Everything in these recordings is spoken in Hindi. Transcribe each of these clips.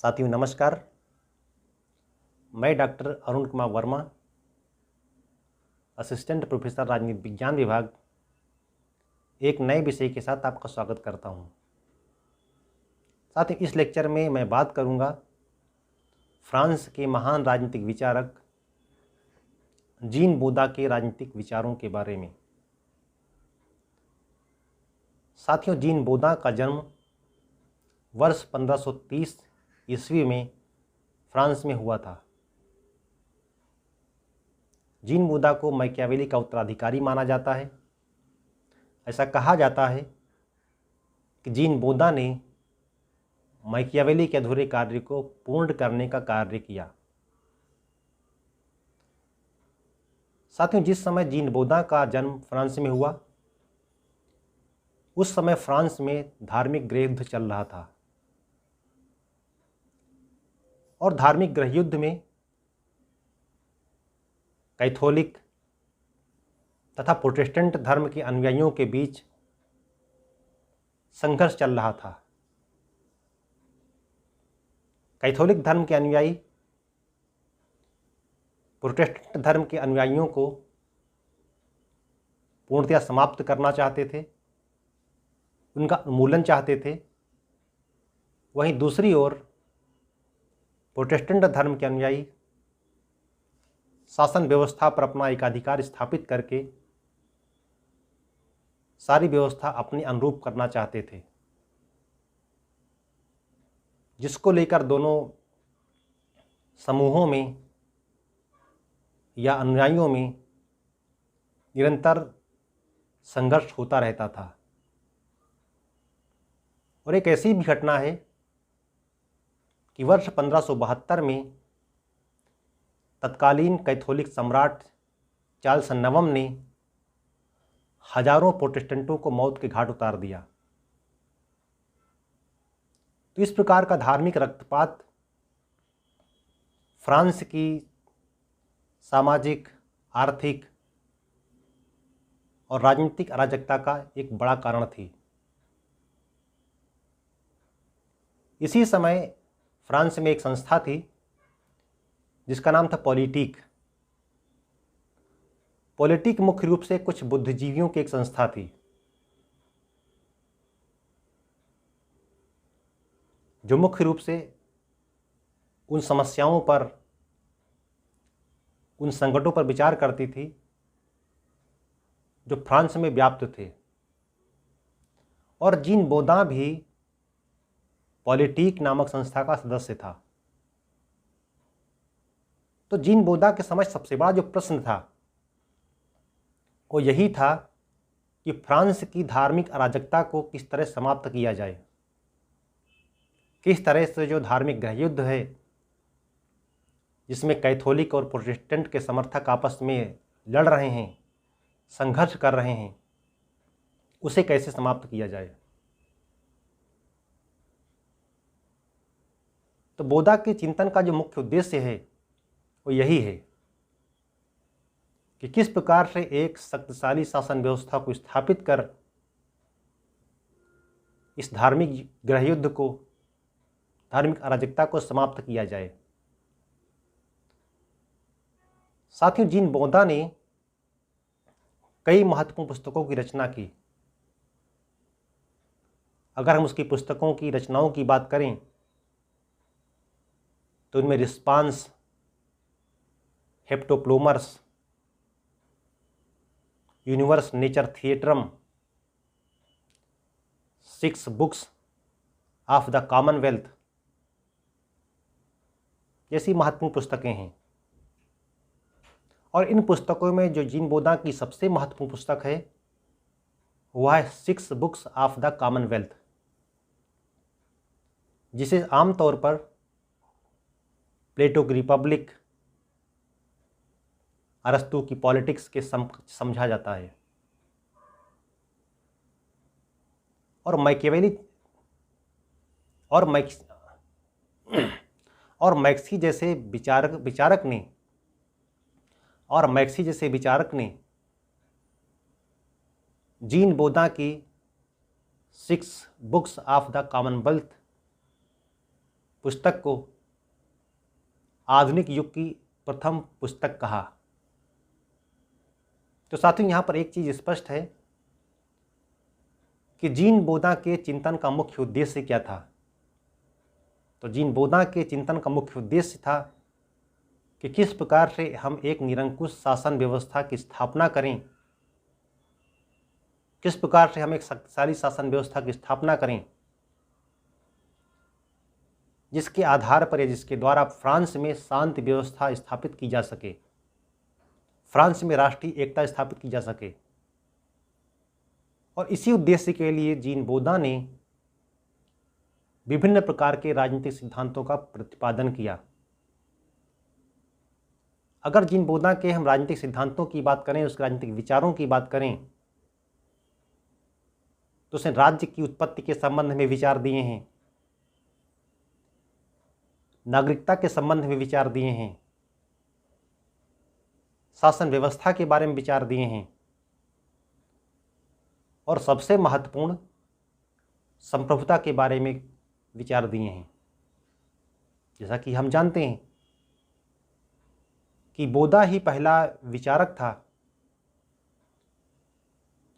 साथियों नमस्कार। मैं doctor Arun Kumar Verma, assistant professor राजनीति विज्ञान विभाग, एक नए विषय के साथ आपका स्वागत करता हूं। साथियों, इस लेक्चर में मैं बात करूंगा फ्रांस के महान राजनीतिक विचारक जीन बोदा के राजनीतिक विचारों के बारे में। साथियों, जीन बोदा का जन्म वर्ष 1530 ईस्वी में फ्रांस में हुआ था। जीन बोदा को मैकियावेली का उत्तराधिकारी माना जाता है। ऐसा कहा जाता है कि जीन बोदा ने मैकियावेली के अधूरे कार्य को पूर्ण करने का कार्य किया। साथियों, जिस समय जीन बोदा का जन्म फ्रांस में हुआ, उस समय फ्रांस में धार्मिक गृहयुद्ध चल रहा था और धार्मिक गृहयुद्ध में कैथोलिक तथा प्रोटेस्टेंट धर्म के अनुयायियों के बीच संघर्ष चल रहा था। कैथोलिक धर्म के अनुयायी प्रोटेस्टेंट धर्म के अनुयायियों को पूर्णतया समाप्त करना चाहते थे, उनका उन्मूलन चाहते थे। वहीं दूसरी ओर प्रोटेस्टेंट धर्म के अनुयायी शासन व्यवस्था पर अपना एकाधिकार स्थापित करके सारी व्यवस्था अपने अनुरूप करना चाहते थे, जिसको लेकर दोनों समूहों में या अनुयायियों में निरंतर संघर्ष होता रहता था। और एक ऐसी भी घटना है कि वर्ष 1572 में तत्कालीन कैथोलिक सम्राट चार्ल्स नवम ने हजारों प्रोटेस्टेंटों को मौत के घाट उतार दिया। तो इस प्रकार का धार्मिक रक्तपात फ्रांस की सामाजिक, आर्थिक और राजनीतिक अराजकता का एक बड़ा कारण थी। इसी समय फ्रांस में एक संस्था थी जिसका नाम था पॉलिटिक। पॉलिटिक मुख्य रूप से कुछ बुद्धिजीवियों की एक संस्था थी, जो मुख्य रूप से उन समस्याओं पर, उन संकटों पर विचार करती थी जो फ्रांस में व्याप्त थे। और जीन बोदा भी पॉलिटिक नामक संस्था का सदस्य था। तो जीन बोदा के समझ सबसे बड़ा जो प्रश्न था वो यही था कि फ्रांस की धार्मिक अराजकता को किस तरह समाप्त किया जाए, किस तरह से जो धार्मिक गृहयुद्ध है जिसमें कैथोलिक और प्रोटेस्टेंट के समर्थक आपस में लड़ रहे हैं, संघर्ष कर रहे हैं, उसे कैसे समाप्त किया जाए। तो बोदा के चिंतन का जो मुख्य उद्देश्य है वो यही है कि किस प्रकार से एक शक्तिशाली शासन व्यवस्था को स्थापित कर इस धार्मिक गृहयुद्ध को, धार्मिक अराजकता को समाप्त किया जाए। साथियों, जीन बोदा ने कई महत्वपूर्ण पुस्तकों की रचना की। अगर हम उसकी पुस्तकों की रचनाओं की बात करें तो उनमें response, Heptaplomeres, Universae Naturae Theatrum, 6 books of the Commonwealth जैसी महत्वपूर्ण पुस्तकें हैं। और इन पुस्तकों में जो जीन बोदा की सबसे महत्वपूर्ण पुस्तक है वह है 6 बुक्स ऑफ द कॉमनवेल्थ, जिसे आमतौर पर प्लेटो की रिपब्लिक, अरस्तू की पॉलिटिक्स के समझा जाता है। और मैकियावेली और मैक्सी जैसे विचारक ने जीन बोदा की 6 बुक्स ऑफ द कॉमनवेल्थ पुस्तक को आधुनिक युग की प्रथम पुस्तक कहा। तो साथियों, यहाँ पर एक चीज़ स्पष्ट है कि जीन बोधा के चिंतन का मुख्य उद्देश्य क्या था। तो जीन बोधा के चिंतन का मुख्य उद्देश्य था कि किस प्रकार से हम एक निरंकुश शासन व्यवस्था की स्थापना करें, किस प्रकार से हम एक शक्तिशाली शासन व्यवस्था की स्थापना करें, जिसके आधार पर या जिसके द्वारा फ्रांस में शांति व्यवस्था स्थापित की जा सके, फ्रांस में राष्ट्रीय एकता स्थापित की जा सके। और इसी उद्देश्य के लिए जीन बोधा ने विभिन्न प्रकार के राजनीतिक सिद्धांतों का प्रतिपादन किया। अगर जीन बोधा के हम राजनीतिक सिद्धांतों की बात करें, उसके राजनीतिक विचारों की बात करें, तो उसने राज्य की उत्पत्ति के संबंध में विचार दिए हैं, नागरिकता के संबंध में विचार दिए हैं, शासन व्यवस्था के बारे में विचार दिए हैं, और सबसे महत्वपूर्ण संप्रभुता के बारे में विचार दिए हैं। जैसा कि हम जानते हैं कि बोधा ही पहला विचारक था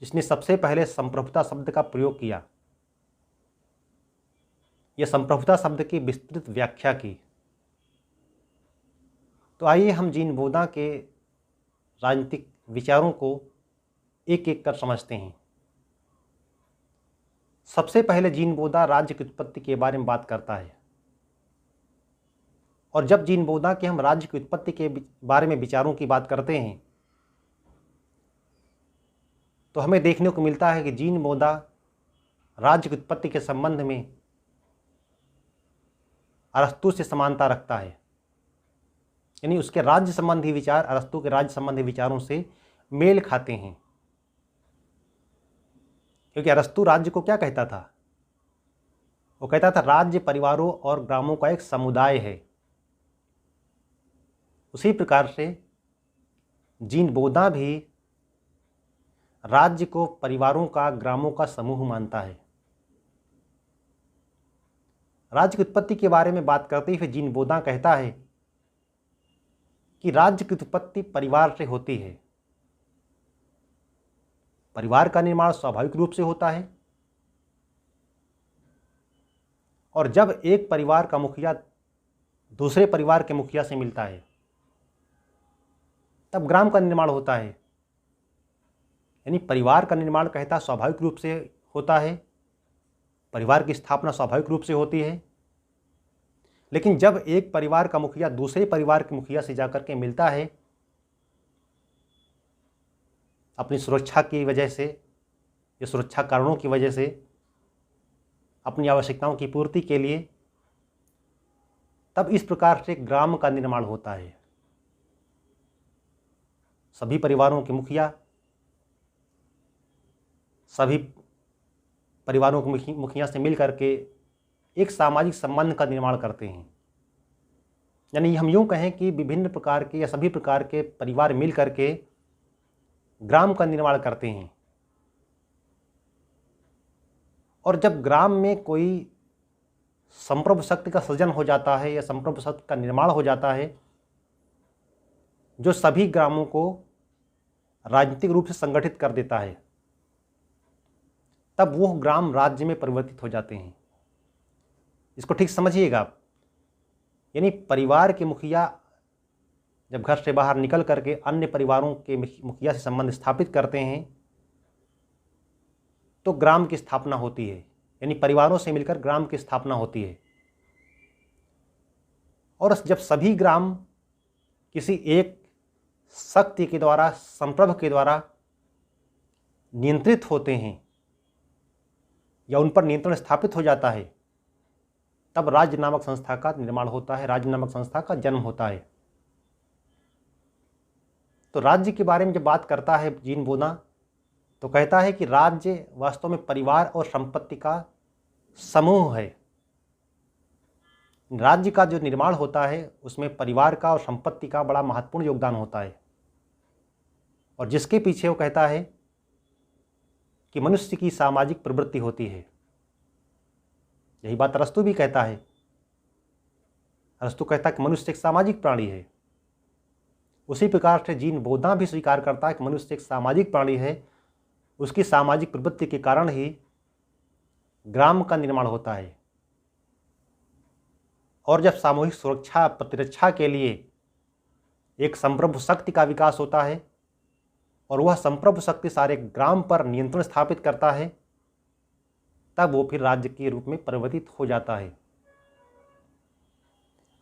जिसने सबसे पहले संप्रभुता शब्द का प्रयोग किया, यह संप्रभुता शब्द की विस्तृत व्याख्या की। तो आइए हम जीन बोधा के राजनीतिक विचारों को एक एक कर समझते हैं। सबसे पहले जीन बोधा राज्य की उत्पत्ति के बारे में बात करता है। और जब जीन बोधा के हम राज्य की उत्पत्ति के बारे में विचारों की बात करते हैं तो हमें देखने को मिलता है कि जीन बोधा राज्य की उत्पत्ति के संबंध में अरस्तु से समानता रखता है, यानी उसके राज्य संबंधी विचार अरस्तु के राज्य संबंधी विचारों से मेल खाते हैं। क्योंकि अरस्तु राज्य को क्या कहता था? वो कहता था राज्य परिवारों और ग्रामों का एक समुदाय है। उसी प्रकार से जीन बोधा भी राज्य को परिवारों का, ग्रामों का समूह मानता है। राज्य की उत्पत्ति के बारे में बात करते हुए जीन बोधा कहता है कि राज्य की उत्पत्ति परिवार से होती है। परिवार का निर्माण स्वाभाविक रूप से होता है, और जब एक परिवार का मुखिया दूसरे परिवार के मुखिया से मिलता है तब ग्राम का निर्माण होता है। यानी परिवार का निर्माण कहता स्वाभाविक रूप से होता है, परिवार की स्थापना स्वाभाविक रूप से होती है। लेकिन जब एक परिवार का मुखिया दूसरे परिवार के मुखिया से जाकर के मिलता है अपनी सुरक्षा की वजह से या सुरक्षा कारणों की वजह से, अपनी आवश्यकताओं की पूर्ति के लिए, तब इस प्रकार से ग्राम का निर्माण होता है। सभी परिवारों के मुखिया सभी परिवारों के मुखिया से मिल करके एक सामाजिक संबंध का निर्माण करते हैं। यानी हम यूँ कहें कि विभिन्न प्रकार के या सभी प्रकार के परिवार मिल करके ग्राम का निर्माण करते हैं। और जब ग्राम में कोई संप्रभु शक्ति का सृजन हो जाता है या संप्रभु शक्ति का निर्माण हो जाता है जो सभी ग्रामों को राजनीतिक रूप से संगठित कर देता है, तब वो ग्राम राज्य में परिवर्तित हो जाते हैं। इसको ठीक समझिएगा आप। यानी परिवार के मुखिया जब घर से बाहर निकल करके अन्य परिवारों के मुखिया से संबंध स्थापित करते हैं तो ग्राम की स्थापना होती है। यानी परिवारों से मिलकर ग्राम की स्थापना होती है। और जब सभी ग्राम किसी एक शक्ति के द्वारा, संप्रभु के द्वारा नियंत्रित होते हैं या उन पर नियंत्रण स्थापित हो जाता है, तब राज्य नामक संस्था का निर्माण होता है, राज्य नामक संस्था का जन्म होता है। तो राज्य के बारे में जब बात करता है जीन बोधा तो कहता है कि राज्य वास्तव में परिवार और संपत्ति का समूह है। राज्य का जो निर्माण होता है उसमें परिवार का और संपत्ति का बड़ा महत्वपूर्ण योगदान होता है, और जिसके पीछे वो कहता है कि मनुष्य की सामाजिक प्रवृत्ति होती है। यही बात अरस्तु भी कहता है अरस्तु कहता है कि मनुष्य एक सामाजिक प्राणी है। उसी प्रकार से जीन बोधा भी स्वीकार करता है कि मनुष्य एक सामाजिक प्राणी है। उसकी सामाजिक प्रवृत्ति के कारण ही ग्राम का निर्माण होता है। और जब सामूहिक सुरक्षा प्रतिरक्षा के लिए एक संप्रभु शक्ति का विकास होता है और वह संप्रभु शक्ति सारे ग्राम पर नियंत्रण स्थापित करता है, तब वो फिर राज्य के रूप में परिवर्तित हो जाता है।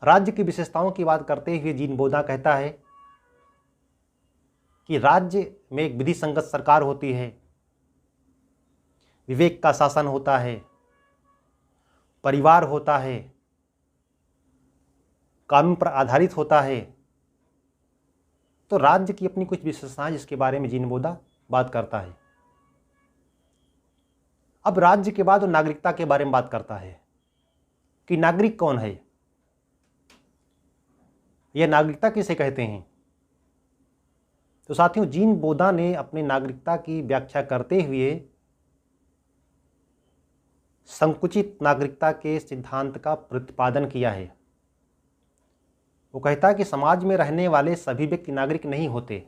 राज्य की विशेषताओं की बात करते हुए जीन बोधा कहता है कि राज्य में एक विधि संगत सरकार होती है, विवेक का शासन होता है, परिवार होता है, कानून पर आधारित होता है। तो राज्य की अपनी कुछ विशेषताएं जिसके बारे में जीन बोधा बात करता है। अब राज्य के बाद वो नागरिकता के बारे में बात करता है कि नागरिक कौन है, यह नागरिकता किसे कहते हैं। तो साथियों, जीन बोधा ने अपने नागरिकता की व्याख्या करते हुए संकुचित नागरिकता के सिद्धांत का प्रतिपादन किया है। वो कहता है कि समाज में रहने वाले सभी व्यक्ति नागरिक नहीं होते,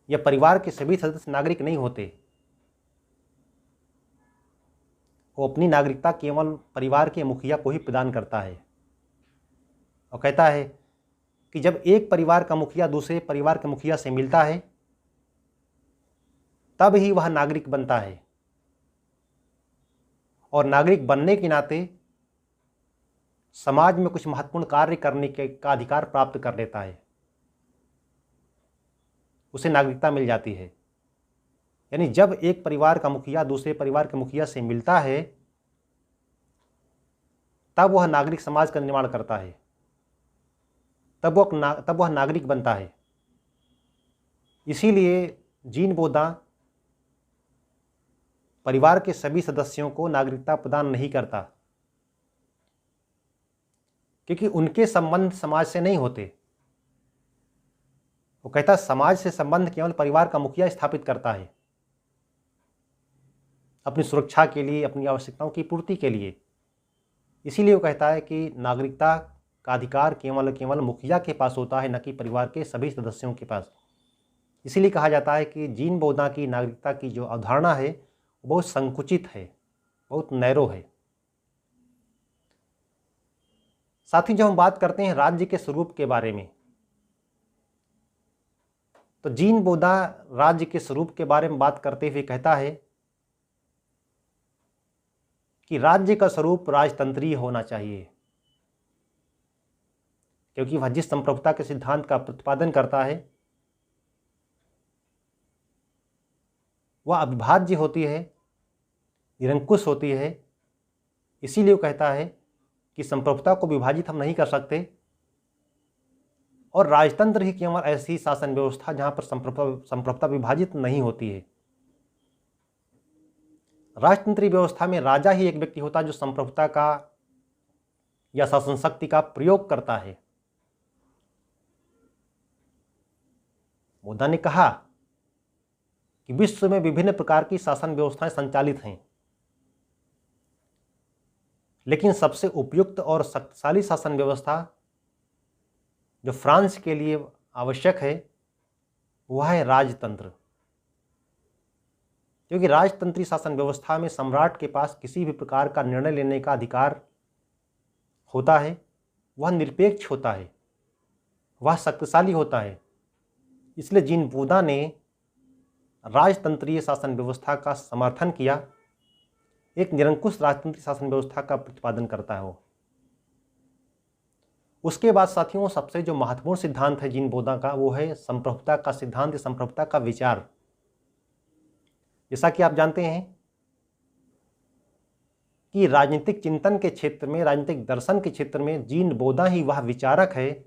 या परिवार के सभी सदस्य नागरिक नहीं होते। वो अपनी नागरिकता केवल परिवार के मुखिया को ही प्रदान करता है। और कहता है कि जब एक परिवार का मुखिया दूसरे परिवार के मुखिया से मिलता है, तब ही वह नागरिक बनता है और नागरिक बनने के नाते समाज में कुछ महत्वपूर्ण कार्य करने का अधिकार प्राप्त कर लेता है, उसे नागरिकता मिल जाती है। यानी जब एक परिवार का मुखिया दूसरे परिवार के मुखिया से मिलता है, तब वह नागरिक समाज का निर्माण करता है, तब वह नागरिक बनता है। इसीलिए जीन बोधा परिवार के सभी सदस्यों को नागरिकता प्रदान नहीं करता, क्योंकि उनके संबंध समाज से नहीं होते। वो कहता समाज से संबंध केवल परिवार का मुखिया स्थापित करता है, अपनी सुरक्षा के लिए, अपनी आवश्यकताओं की पूर्ति के लिए। इसीलिए वो कहता है कि नागरिकता का अधिकार केवल मुखिया के पास होता है, न कि परिवार के सभी सदस्यों के पास। इसीलिए कहा जाता है कि जीन बोधा की नागरिकता की जो अवधारणा है वो बहुत संकुचित है, बहुत नैरो है। साथ ही जब हम बात करते हैं राज्य के स्वरूप के बारे में, तो जीन बोधा राज्य के स्वरूप के बारे में बात करते हुए कहता है कि राज्य का स्वरूप राजतंत्रीय होना चाहिए, क्योंकि वह जिस संप्रभुता के सिद्धांत का प्रतिपादन करता है वह अविभाज्य होती है, निरंकुश होती है। इसीलिए वो कहता है कि संप्रभुता को विभाजित हम नहीं कर सकते, और राजतंत्र ही केवल ऐसी शासन व्यवस्था जहां पर संप्रभुता विभाजित नहीं होती है। राजतंत्री व्यवस्था में राजा ही एक व्यक्ति होता है जो संप्रभुता का या शासन शक्ति का प्रयोग करता है। बोधा ने कहा कि विश्व में विभिन्न प्रकार की शासन व्यवस्थाएं संचालित हैं, लेकिन सबसे उपयुक्त और शक्तिशाली शासन व्यवस्था जो फ्रांस के लिए आवश्यक है वह है राजतंत्र। क्योंकि राजतंत्री शासन व्यवस्था में सम्राट के पास किसी भी प्रकार का निर्णय लेने का अधिकार होता है, वह निरपेक्ष होता है, वह शक्तिशाली होता है। इसलिए जीन बोधा ने राजतंत्रीय शासन व्यवस्था का समर्थन किया, एक निरंकुश राजतंत्री शासन व्यवस्था का प्रतिपादन करता है वो। उसके बाद साथियों सबसे जो महत्वपूर्ण सिद्धांत है जीन बोधा का, वो है संप्रभुता का सिद्धांत, संप्रभुता का विचार। जैसा कि आप जानते हैं कि राजनीतिक चिंतन के क्षेत्र में, राजनीतिक दर्शन के क्षेत्र में जीन बोधा ही वह विचारक है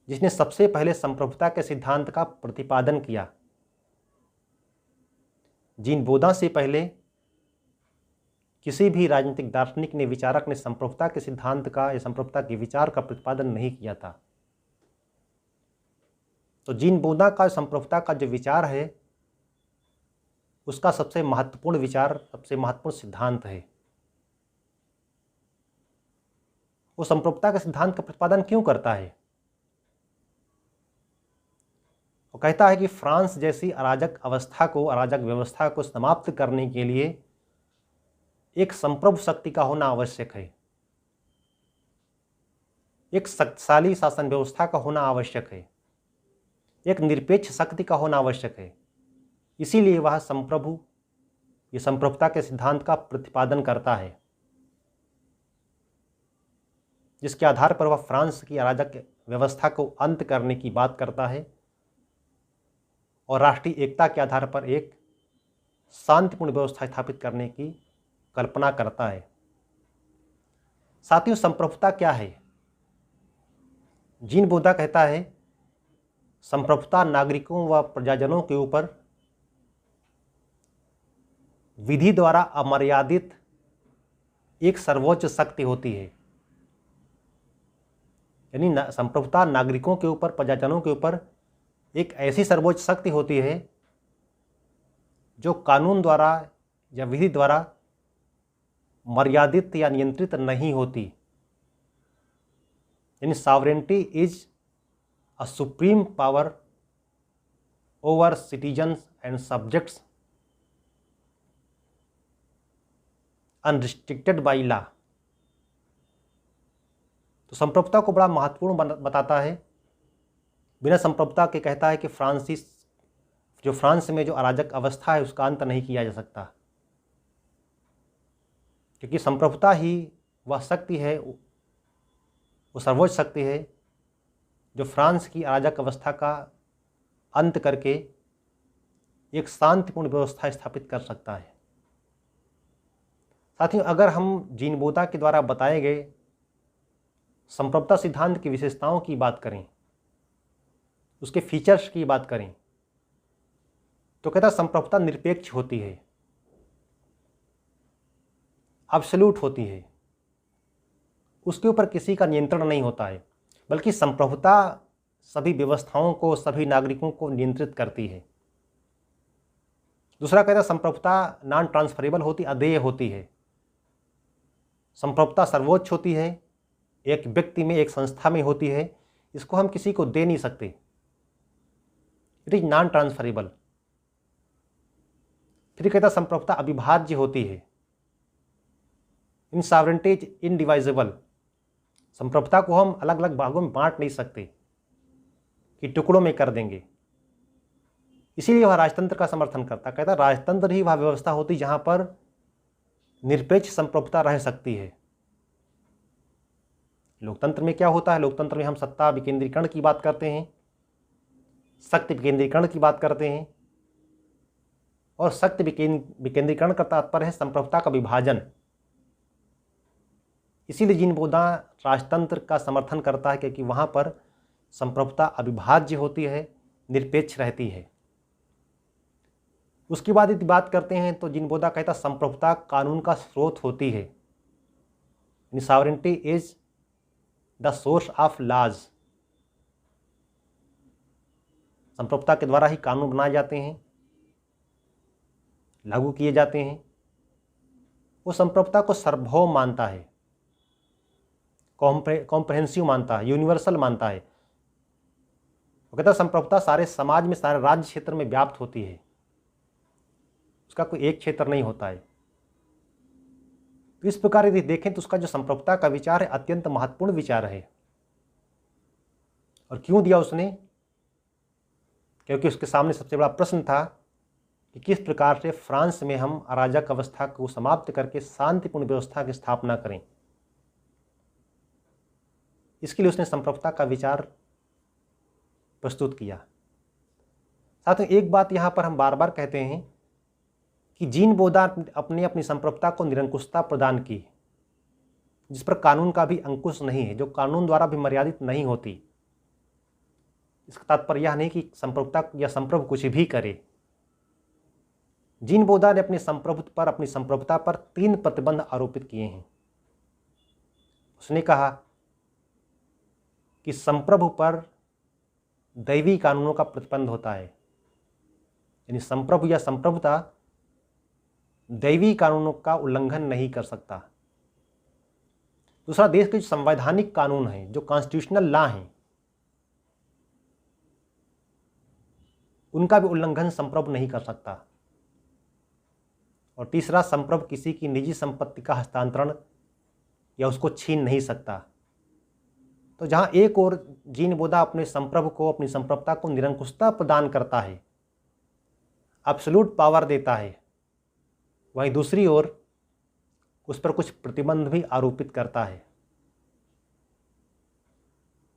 जिसने सबसे पहले संप्रभुता के सिद्धांत का प्रतिपादन किया। जीन बोधा से पहले किसी भी राजनीतिक दार्शनिक ने, विचारक ने संप्रभुता के सिद्धांत का या संप्रभुता के विचार का प्रतिपादन नहीं किया था। तो जीन बोधा का संप्रभुता का जो विचार है उसका सबसे महत्वपूर्ण विचार, सबसे महत्वपूर्ण सिद्धांत है। वो संप्रभुता के सिद्धांत का प्रतिपादन क्यों करता है? वो कहता है कि फ्रांस जैसी अराजक व्यवस्था को समाप्त करने के लिए एक संप्रभु शक्ति का होना आवश्यक है, एक शक्तिशाली शासन व्यवस्था का होना आवश्यक है, एक निरपेक्ष शक्ति का होना आवश्यक है। इसीलिए वह ये संप्रभुता के सिद्धांत का प्रतिपादन करता है, जिसके आधार पर वह फ्रांस की अराजक व्यवस्था को अंत करने की बात करता है और राष्ट्रीय एकता के आधार पर एक शांतिपूर्ण व्यवस्था स्थापित करने की कल्पना करता है। साथियों, संप्रभुता क्या है? जीन बोधा कहता है, संप्रभुता नागरिकों व प्रजाजनों के ऊपर विधि द्वारा अमर्यादित एक सर्वोच्च शक्ति होती है। यानी संप्रभुता नागरिकों के ऊपर, प्रजाजनों के ऊपर एक ऐसी सर्वोच्च शक्ति होती है जो कानून द्वारा या विधि द्वारा मर्यादित या नियंत्रित नहीं होती। यानी sovereignty is a supreme power over citizens and subjects unrestricted by law. तो संप्रभुता को बड़ा महत्वपूर्ण बताता है। बिना संप्रभुता के कहता है कि फ्रांस में जो अराजक अवस्था है उसका अंत नहीं किया जा सकता, क्योंकि संप्रभुता ही वह शक्ति है, वो सर्वोच्च शक्ति है जो फ्रांस की अराजक अवस्था का अंत करके एक शांतिपूर्ण व्यवस्था स्थापित कर सकता है। साथियों, अगर हम जीन बोधा के द्वारा बताए गए संप्रभुता सिद्धांत की विशेषताओं की बात करें, उसके फीचर्स की बात करें, तो कहता संप्रभुता निरपेक्ष होती है, एब्सोल्यूट होती है, उसके ऊपर किसी का नियंत्रण नहीं होता है, बल्कि संप्रभुता सभी व्यवस्थाओं को, सभी नागरिकों को नियंत्रित करती है। दूसरा कहता संप्रभुता नॉन ट्रांसफरेबल होती, अदेय होती है। संप्रभुता सर्वोच्च होती है, एक व्यक्ति में, एक संस्था में होती है, इसको हम किसी को दे नहीं सकते। It is non transferable. फिर कहता संप्रभुता अविभाज्य होती है। इन सॉवरेनिटी इज इनडिवाइजेबल। संप्रभुता को हम अलग अलग भागों में बांट नहीं सकते कि टुकड़ों में कर देंगे। इसीलिए वह राजतंत्र का समर्थन करता। कहता राजतंत्र ही वह व्यवस्था होती जहां पर निरपेक्ष संप्रभुता रह सकती है। लोकतंत्र में क्या होता है? लोकतंत्र में हम सत्ता विकेंद्रीकरण की बात करते हैं, शक्ति विकेंद्रीकरण की बात करते हैं, और शक्ति विकेंद्रीकरण का तात्पर्य है संप्रभुता का विभाजन। इसीलिए जीन बोधा राजतंत्र का समर्थन करता है, क्योंकि वहां पर संप्रभुता अविभाज्य होती है, निरपेक्ष रहती है। उसके बाद यदि बात करते हैं तो जीन बोधा कहता संप्रभुता कानून का स्रोत होती है। Sovereignty is the source of laws. संप्रभुता के द्वारा ही कानून बनाए जाते हैं, लागू किए जाते हैं। वो संप्रभुता को सार्वभौम मानता है, कॉम्प्रहेंसिव मानता है, यूनिवर्सल मानता है। वो कहता संप्रभुता सारे समाज में, सारे राज्य क्षेत्र में व्याप्त होती है, उसका कोई एक क्षेत्र नहीं होता है। तो इस प्रकार यदि देखें तो उसका जो संप्रभुता का विचार है अत्यंत महत्वपूर्ण विचार है। और क्यों दिया उसने? क्योंकि उसके सामने सबसे बड़ा प्रश्न था कि किस प्रकार से फ्रांस में हम अराजक अवस्था को समाप्त करके शांतिपूर्ण व्यवस्था की स्थापना करें। इसके लिए उसने संप्रभुता का विचार प्रस्तुत किया। साथ ही एक बात यहाँ पर हम बार बार कहते हैं कि जीन बोधा अपनी संप्रभुता को निरंकुशता प्रदान की, जिस पर कानून का भी अंकुश नहीं है, जो कानून द्वारा भी मर्यादित नहीं होती। इसका तात्पर्य यह नहीं कि संप्रभुता या संप्रभु कुछ भी करे। जीन बोधा ने अपनी संप्रभुता पर 3 प्रतिबंध आरोपित किए हैं। उसने कहा कि संप्रभु पर दैवी कानूनों का प्रतिबंध होता है, यानी संप्रभु या संप्रभुता दैवी कानूनों का उल्लंघन नहीं कर सकता। दूसरा, देश के जो संवैधानिक कानून हैं, जो कॉन्स्टिट्यूशनल लॉ हैं, उनका भी उल्लंघन संप्रभु नहीं कर सकता। और तीसरा, संप्रभु किसी की निजी संपत्ति का हस्तांतरण या उसको छीन नहीं सकता। तो जहाँ एक ओर जीन बोदा अपने संप्रभु को, अपनी संप्रभुता को निरंकुशता प्रदान करता है, एब्सोल्यूट पावर देता है, वहीं दूसरी ओर उस पर कुछ प्रतिबंध भी आरोपित करता है।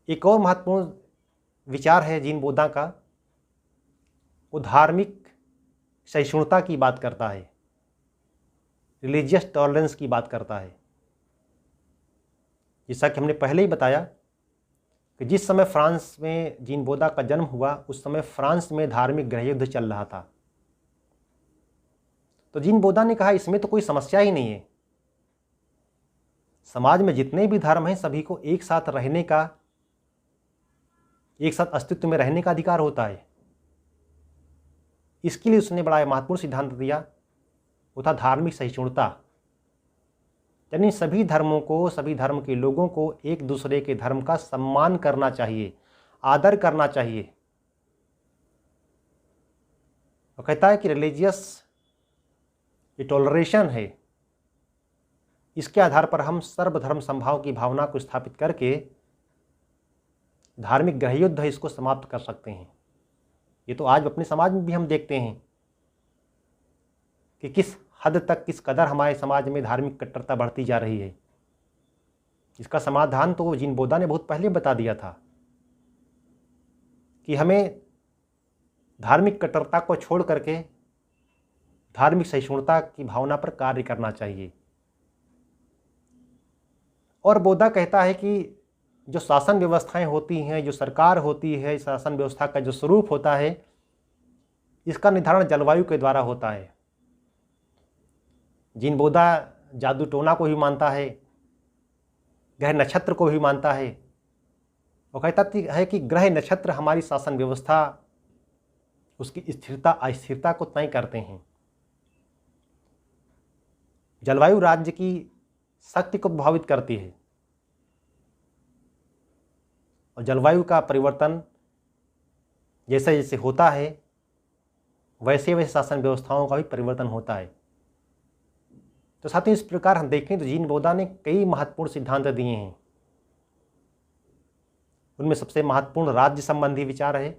एक और महत्वपूर्ण विचार है जीन बोदा का, वो धार्मिक सहिष्णुता की बात करता है, रिलीजियस टॉलरेंस की बात करता है। जैसा कि हमने पहले ही बताया कि जिस समय फ्रांस में जीन बोदा का जन्म हुआ, उस समय फ्रांस में धार्मिक गृहयुद्ध चल रहा था। तो जीन बोदा ने कहा इसमें तो कोई समस्या ही नहीं है, समाज में जितने भी धर्म हैं सभी को एक साथ रहने का, एक साथ अस्तित्व में रहने का अधिकार होता है। इसके लिए उसने बड़ा महत्वपूर्ण सिद्धांत दिया, वो था धार्मिक सहिष्णुता। यानी सभी धर्मों को, सभी धर्म के लोगों को एक दूसरे के धर्म का सम्मान करना चाहिए, आदर करना चाहिए। वो कहता है कि रिलीजियस ये टॉलरेशन है, इसके आधार पर हम सर्वधर्म समभाव की भावना को स्थापित करके धार्मिक गृहयुद्ध है इसको समाप्त कर सकते हैं। ये तो आज अपने समाज में भी हम देखते हैं कि किस हद तक, किस कदर हमारे समाज में धार्मिक कट्टरता बढ़ती जा रही है। इसका समाधान तो जीन बोदा ने बहुत पहले बता दिया था कि हमें धार्मिक कट्टरता को छोड़ करके धार्मिक सहिष्णुता की भावना पर कार्य करना चाहिए। और बोदा कहता है कि जो शासन व्यवस्थाएं होती हैं, जो सरकार होती है, शासन व्यवस्था का जो स्वरूप होता है, इसका निर्धारण जलवायु के द्वारा होता है। जीन बोदा जादू टोना को भी मानता है, ग्रह नक्षत्र को भी मानता है। वो कहता है कि ग्रह नक्षत्र हमारी शासन व्यवस्था, उसकी स्थिरता अस्थिरता को तय करते हैं। जलवायु राज्य की शक्ति को प्रभावित करती है और जलवायु का परिवर्तन जैसे जैसे होता है वैसे वैसे शासन व्यवस्थाओं का भी परिवर्तन होता है। तो साथ ही इस प्रकार हम देखें तो जीन बोदा ने कई महत्वपूर्ण सिद्धांत दिए हैं। उनमें सबसे महत्वपूर्ण राज्य संबंधी विचार है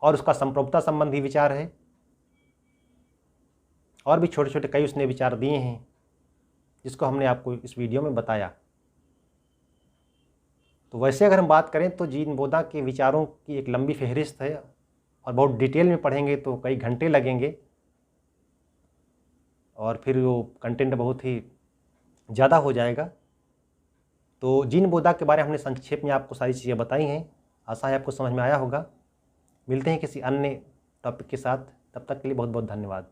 और उसका संप्रभुता संबंधी विचार है, और भी छोटे छोटे कई उसने विचार दिए हैं जिसको हमने आपको इस वीडियो में बताया। तो वैसे अगर हम बात करें तो जीन बोदा के विचारों की एक लंबी फहरिस्त है और बहुत डिटेल में पढ़ेंगे तो कई घंटे लगेंगे और फिर वो कंटेंट बहुत ही ज़्यादा हो जाएगा। तो जीन बोदा के बारे में हमने संक्षेप में आपको सारी चीज़ें बताई हैं। आशा है आपको समझ में आया होगा। मिलते हैं किसी अन्य टॉपिक के साथ, तब तक के लिए बहुत बहुत धन्यवाद।